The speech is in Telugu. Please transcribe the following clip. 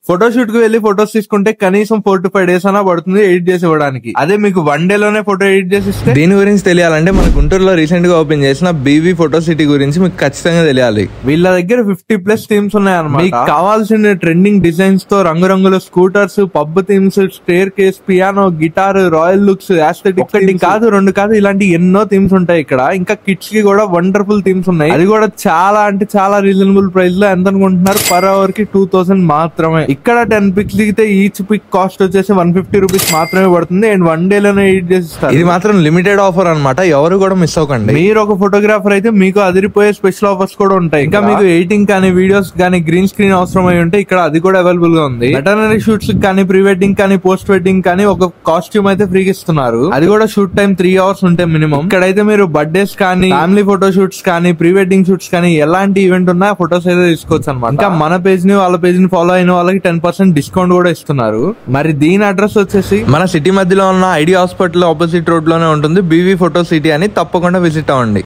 ఫోటోషూట్ కు వెళ్లి ఫొటోస్ తీసుకుంటే కనీసం 4 to 5 days అన్నా పడుతుంది ఎడిట్ చేసి ఇవ్వడానికి. అదే మీకు 1 day లోనే ఫోటో ఎడిట్ చేసి ఇస్తే. దీని గురించి తెలియాలంటే మన గుంటూరులో రీసెంట్ గా ఓపెన్ చేసిన బీవీ ఫోటో సిటీ గురించి మీకు ఖచ్చితంగా తెలియాలి. వీళ్ళ దగ్గర 50+ థీమ్స్ ఉన్నాయన్నమాట. మీకు కావాల్సిన ట్రెండింగ్ డిజైన్స్ తో రంగురంగుల scooters, pub themes, staircase, piano, guitar, royal looks, aesthetic, ఒకటి కాదు 2 కాదు ఇలాంటి ఎన్నో థీమ్స్ ఉంటాయి ఇక్కడ. ఇంకా కిడ్స్ కి కూడా వండర్ఫుల్ థీమ్స్ ఉన్నాయి. అది కూడా చాలా అంటే చాలా రీజనబుల్ ప్రైస్ లో. ఎంత అనుకుంటున్నారు? per hour కి 2000 మాత్రమే. ఇక్కడ 10 పిక్స్ దిగితే ఈచ్ పిక్ కాస్ట్ వచ్చేసి 150 రూపీస్ మాత్రమే పడుతుంది. అండ్ 1 day లోనే ఎడిట్ చేసిస్తారు. ఇది మాత్రం లిమిటెడ్ ఆఫర్ అన్నమాట, ఎవరు కూడా మిస్ అవ్వకండి. మీరు ఒక ఫోటోగ్రాఫర్ అయితే మీకు అదిరిపోయే స్పెషల్ ఆఫర్స్ కూడా ఉంటాయి. ఇంకా మీకు ఎడిటింగ్ కానీ, వీడియోస్ కానీ, గ్రీన్ స్క్రీన్ అవసరం అయి ఉంటే ఇక్కడ అది కూడా అవైలబుల్ గా ఉంది. వెటర్నరీ షూట్స్ కానీ, ప్రీ వెడ్డింగ్ కానీ, పోస్ట్ వెడ్డింగ్ కానీ ఒక కాస్ట్యూమ్ అయితే ఫ్రీగా ఇస్తున్నారు. అది కూడా షూట్ టైం 3 hours ఉంటే మినిమం. ఇక్కడైతే మీరు బర్త్డేస్ కానీ, ఫ్యామిలీ ఫోటో షూట్స్ కానీ, ప్రీ వెడ్డింగ్ షూట్స్ కానీ ఎలాంటి ఈవెంట్ ఉన్నా ఫోటోస్ అయితే తీసుకోవచ్చు అనమాట. ఇంకా మన పేజ్ ని వాళ్ళ పేజ్ ని ఫాలో అయిన వాళ్ళకి 10% డిస్కౌంట్ కూడా ఇస్తున్నారు. మరి దీని అడ్రస్ వచ్చేసి మన సిటీ మధ్యలో ఉన్న ఐడి హాస్పిటల్ ఆపోజిట్ రోడ్ లోనే ఉంటుంది బీవీ ఫోటో సిటీ అని. తప్పకుండా విజిట్ అవ్వండి.